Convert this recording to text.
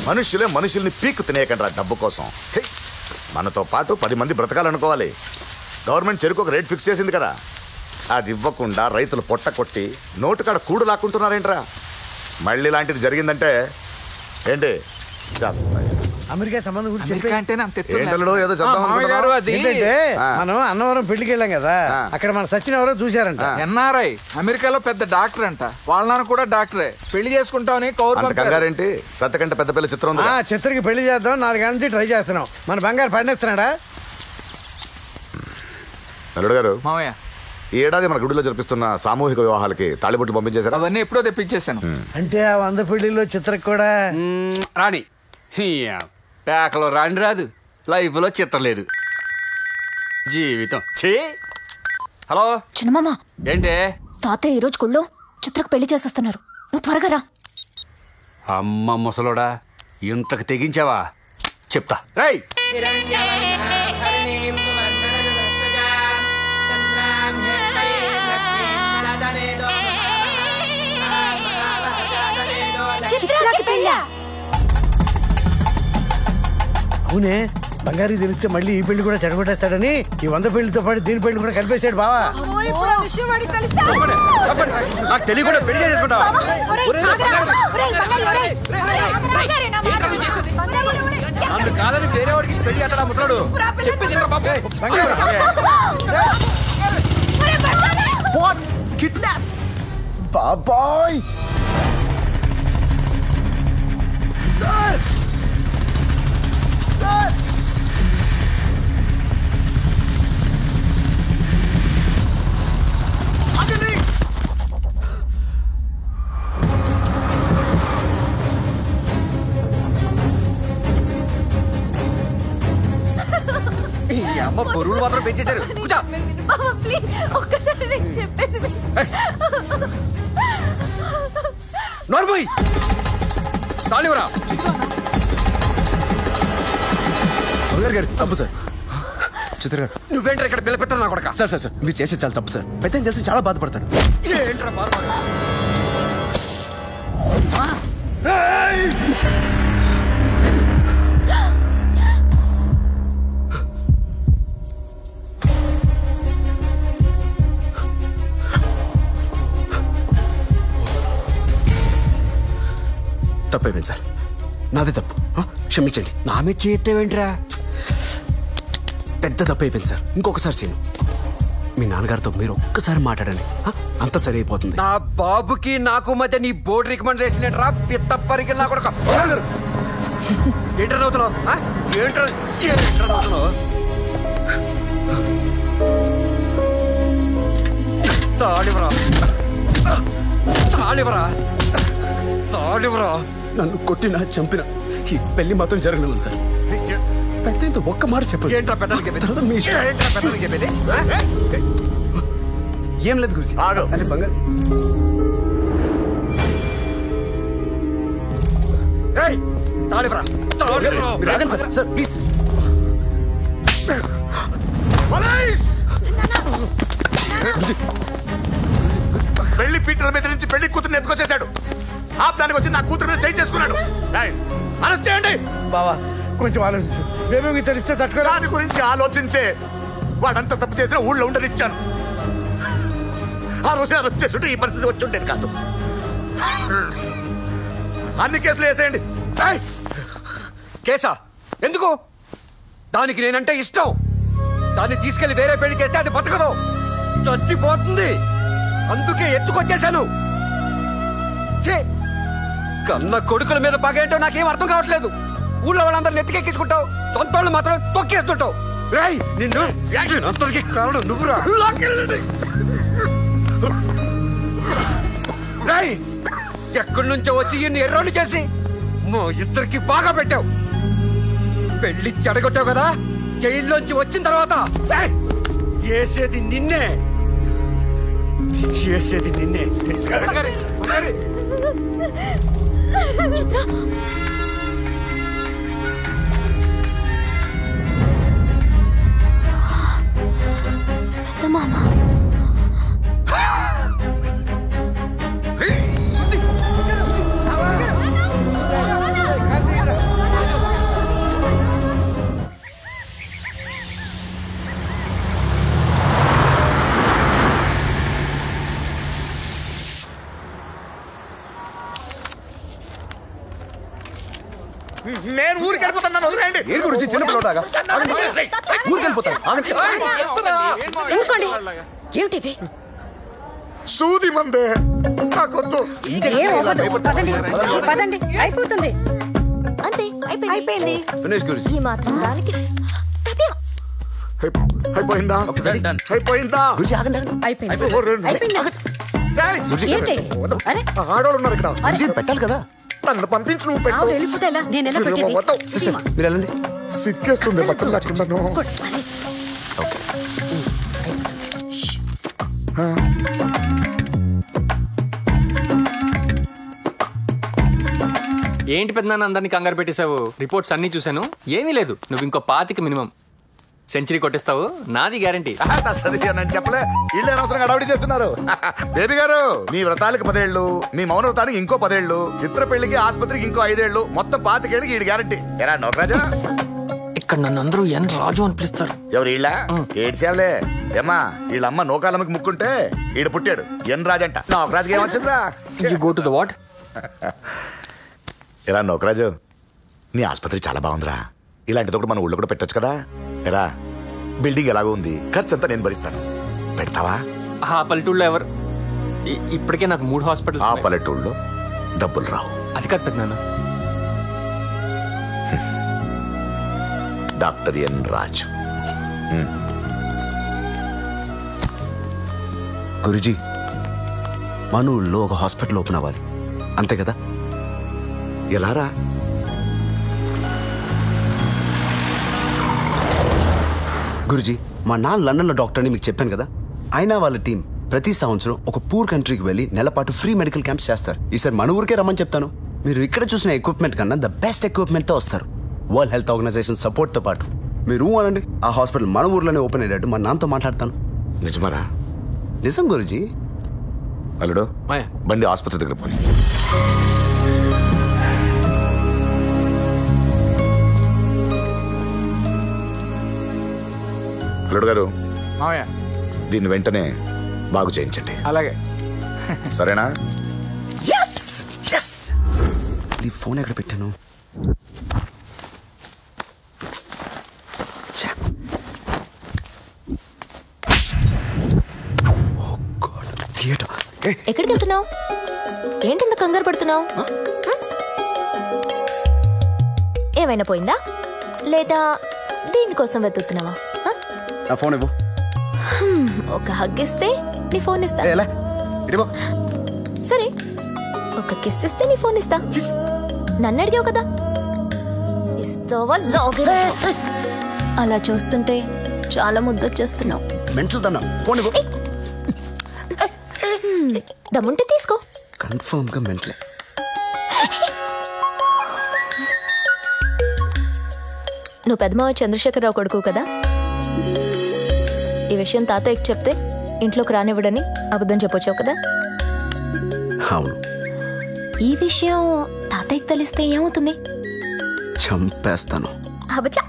మనుషులే మనుషుల్ని పీక్కు తినేయకండి డబ్బు కోసం. మనతో పాటు 10 మంది బ్రతకాలనుకోవాలి. గవర్నమెంట్ చెరుకు ఒక రేట్ ఫిక్స్ చేసింది కదా, అది ఇవ్వకుండా రైతులు పొట్ట కొట్టి నోటుకాడ కూడు లాక్కుంటున్నారేంట్రా? మళ్ళీ ఇలాంటిది జరిగిందంటే ఏంటి? అమెరికా సంబంధం గురించి మనం అన్నవరం పెళ్లికి వెళ్ళాం కదా, అక్కడ మన సచిన్ ఎవరో చూశారంట. ఎన్ఆర్ఐ అమెరికాలో పెద్ద డాక్టర్ అంట. వాళ్ళ నాన్న కూడా డాక్టరే. పెళ్లి చేసుకుంటామని కంగారేంటి? సత్తకంటే పెద్ద పిల్ల చిత్రం ఉంది. చిత్రకి పెళ్లి చేద్దాం 4 గంటల నుంచి ట్రై చేస్తున్నాం. మన బంగారు పండిస్తున్నాడా? అల్లుడు గారు, మామయ్య ఈ ఏడాది మన గుడిలో జరిపిస్తున్న సామూహిక వివాహాలకి తాళిబొట్లు పంపించేశారు. అవన్నీ ఎప్పుడో తెప్పించేశాను. అంటే ఆ 100 పెళ్లిలో చిత్రకు కూడా రాణి పేకలో రాని రాదు, లైఫ్ లో చిత్రం లేదు, జీవితం. హలో చిన్నమామ, ఏంటి? తాతయ్య ఈరోజు గుళ్ళో చిత్రకు పెళ్లి చేసేస్తున్నారు. నువ్వు త్వరగా రా. అమ్మ ముసలోడా, ఇంతకు తెగించావా? చెప్తా. రై అవునే, బంగారు తెలిస్తే మళ్ళీ ఈ పెళ్లి కూడా చెడగొట్టేస్తాడని ఈ 100 పెళ్లితో పాటు దీని పెళ్లి కూడా కలిపేశాడు బావా. తెలియకుండా పెళ్లి చేసుకుంటావా? కాదని వేరే వాడికి పెళ్లి అట్టడా ముసలాడు చెప్పింది బాబాయ్. సార్ సార్ అమ్మ బరువులు మాత్రం పెంచేశారు. నోర్మోయ్ తాళివరా గారు. తప్పు సార్. చిత్ర గారు, నువ్వేంట్రా ఇక్కడ పిల్ల పెట్టారు నా కొడక? సార్ సార్ సార్ మీరు చేసే చాలా తప్పు సార్. పెద్ద తెలిసి చాలా బాధపడతాడు. ఏంట్రా బాధ? తప్పైపోయింది సార్, నాదే తప్పు, క్షమించండి. నా మీద చేయత్తేవేంట్రా? పెద్ద తప్పు అయిపోయింది సార్, ఇంకొకసారి చేయను. మీ నాన్నగారితో మీరు ఒక్కసారి మాట్లాడండి, అంత సరి అయిపోతుంది. నా బాబుకి నాకు మధ్య నీ బోర్డు రికమెండేషన్ ఏంట్రా? పిత్త పరిగెళ్ళ కొడక. ఏంట్రా నవ్వుతున్నావు? ఏంట్రా నవ్వుతున్నావు? తాళివరా తాళివరా తాళివరా. నన్ను కొట్టినా చంపినా ఈ పెళ్లి మాత్రం జరగలేదు సార్. పెద్ద ఒక్క మాట చెప్పండి. ఏంట్రా పెద్దలు చెప్పేది? ఏం లేదు గురించి. అదే బంగారు. తాళివరా సార్ ప్లీజ్. పెళ్లి పీటల మీద నుంచి పెళ్లి కూతురుని ఎత్తుకొచ్చేశాడు. ఆపడానికి వచ్చి నా కూతురు మీద చేయి చేసుకున్నాడు. అరెస్ట్ చేయండి. బావా కొంచెం ఆలోచించు, మేమేమి తెలిస్తే తట్టుకో. దాని గురించి ఆలోచించే వాడంతా తప్పు చేసిన ఊళ్ళో ఉండనిచ్చాను. ఆ రోజు అరెస్ట్ చేస్తుంటే ఈ పరిస్థితి వచ్చి ఉండేది కాదు. అన్ని కేసులు వేసేయండి. కేసా? ఎందుకు? దానికి నేనంటే ఇష్టం. దాన్ని తీసుకెళ్లి వేరే పెళ్లి చేస్తే అది బతకదు, చచ్చిపోతుంది. అందుకే ఎత్తుకొచ్చేశాను. కన్న కొడుకుల మీద పగేంటో నాకేం అర్థం కావట్లేదు. ఊళ్ళో వాళ్ళందరిని ఎత్తికెక్కించుకుంటావు, సొంత వాళ్ళు మాత్రం తొక్కేస్తుంటావు. నిన్ను అంతటికి కారణం నువ్వురా. ఎక్కడి నుంచో వచ్చి ఇన్ని ఎర్రోళ్ళు చేసి మా ఇద్దరికి బాగా పెట్టావు. పెళ్లి చెడగొట్టావు కదా, జైల్లోంచి వచ్చిన తర్వాత చేసేది నిన్నే. చేసేది నిన్నే. మామా నేను ఊరికి వెళ్ళిపోతాను, వదిలేయండి. ఏం గురించి చిన్న పిల్లలాగా ఊరికి వెళ్ళిపోతారు. ఊరుకోండి. ఏమిటిది? సూది మందే నాకొద్దు. ఏం అవ్వదు. పదండి పదండి, అయిపోతుంది. అంతే అయిపోయింది. ఫినిష్ గురించి. ఈ మాత్రం దానికి తాతయ్య, అయిపోయిందా? అయిపోయిందా? గురించి ఆగండి ఆగండి. అయిపోయింది. ఓ, రెండు. అయిపోయిందా? ఏయ్, ఏంటి? అరే ఆడవాళ్ళు ఉన్నారు ఇక్కడ. గురించి పెట్టాలి కదా. నన్ను పంపించి నువ్వు పెట్టు. ఆవు వెళ్ళిపోతే ఎలా? నేను ఎలా పెట్టేది? వద్దు. సిస్టర్ మీరు వెళ్ళండి. సిక్కేస్తుంది బట్టలు లేకుండాను. అరే, ఓకే. ఏంటి పెద్దనాన్న అందరినీ కంగారు పెట్టేశావు? రిపోర్ట్స్ అన్ని చూశాను, ఏమీ లేదు. నువ్వు ఇంకో 25 మినిమం సెంచరీ కొట్టేస్తావు, నాది గ్యారంటీ. నేను చెప్పలే, ఇల్లు అనవసరంగా అడవిడి చేస్తున్నారు. బేబీ గారు, మీ వ్రతాలకి 10 ఏళ్ళు, మీ మౌన వ్రతానికి ఇంకో 10 ఏళ్ళు, చిత్ర పెళ్లికి ఆసుపత్రికి ఇంకో 5 ఏళ్ళు, మొత్తం 25 ఏళ్ళకి ఈడు గ్యారంటీ. ఎరా నోకరాజా? ఇక్కడ నన్ను అందరూ ఎన్ రాజు అని పిలుస్తారు. ఎవరు ఈళ్ళ? ఏడ్చేవలే ఏమ్మా, వీళ్ళమ్మ నోకాలమ్మకి ముక్కుంటే ఈడు పుట్టాడు ఎన్ రాజంట. నోకరాజుకి ఏమొచ్చిందిరా? You go to the what? ఎరా నోకరాజు, నీ ఆసుపత్రి చాలా బాగుందిరా. ఇలాంటిది ఒకటి మన ఊళ్ళో కూడా పెట్టొచ్చు కదా. ఎరా, బిల్డింగ్ ఎలాగో ఉంది, ఖర్చు అంతా నేను భరిస్తాను. పెడతావా? ఆ పల్లెటూళ్ళలో ఎవరు? ఇప్పటికే నాకు 3 హాస్పిటల్స్ ఆ ఉన్నాయి. పల్లెటూళ్ళలో డబ్బులు రావు. అది కాదు పెద్దనాన్న. డాక్టర్ ఎన్ రాజు. గురుజీ, మన ఊళ్ళో ఒక హాస్పిటల్ ఓపెన్ అవ్వాలి, అంతే కదా? ఎలారా? గురుజీ, మా నాన్న లండన్లో డాక్టర్ అని మీకు చెప్పాను కదా. అయినా వాళ్ళ టీం ప్రతి సంవత్సరం ఒక పూర్ కంట్రీకి వెళ్ళి నెలపాటు ఫ్రీ మెడికల్ క్యాంప్స్ చేస్తారు. ఈసారి మన ఊరికే రమ్మని చెప్తాను. మీరు ఇక్కడ చూసిన ఎక్విప్మెంట్ కన్నా ద బెస్ట్ ఎక్విప్మెంట్తో వస్తారు. వరల్డ్ హెల్త్ ఆర్గనైజేషన్ సపోర్ట్తో పాటు. మీరు అనండి, ఆ హాస్పిటల్ మన ఊర్లోనే ఓపెన్ అయ్యేటట్టు మా నాన్నతో మాట్లాడతాను. నిజమరా? నిజం గురుజీ. అల్లుడు, మాయా. బండి ఆసుపత్రి దగ్గర పోనీ. అల్లుడు గారు, మామయ్య దీన్ని వెంటనే బాగు చేయించండి. అలాగే. సరేనా? ఈ ఫోన్ ఎక్కడ పెట్టాను? ఛా. Oh God, theatre. ఎక్కడికి వెళ్తున్నావు? ఏంటింత కంగారు పడుతున్నావు? ఏమైనా పోయిందా, లేదా దీనికోసం వెతుకుతున్నావా? నా ఫోన్ ఇవ్వు. ఒక హగ్ ఇస్తే నీ ఫోన్ ఇస్తా. ఎలా ఇడిపో. సరే, ఒక కిస్ ఇస్తే నీ ఫోన్ ఇస్తా. నన్ను అడిగావు కదా, ఇస్తావా? అలా చూస్తుంటే చాలా ముద్దొచ్చేస్తున్నావు. మెంటల్ దన్నా, ఫోన్ ఇవ్వు. దమ్ముంటే తీసుకో. కన్ఫర్మ్ గా మెంటలే. నువ్వు పెద్దమావ చంద్రశేఖరరావు కొడుకు కదా. ఈ విషయం తాతయ్యకి చెప్తే ఇంట్లోకి రానివ్వడని అబద్ధం చెప్పొచ్చావు కదా. అవును. ఈ విషయం తాతయ్యకి తెలిస్తే ఏమవుతుంది? చంపేస్తాను. అబచా.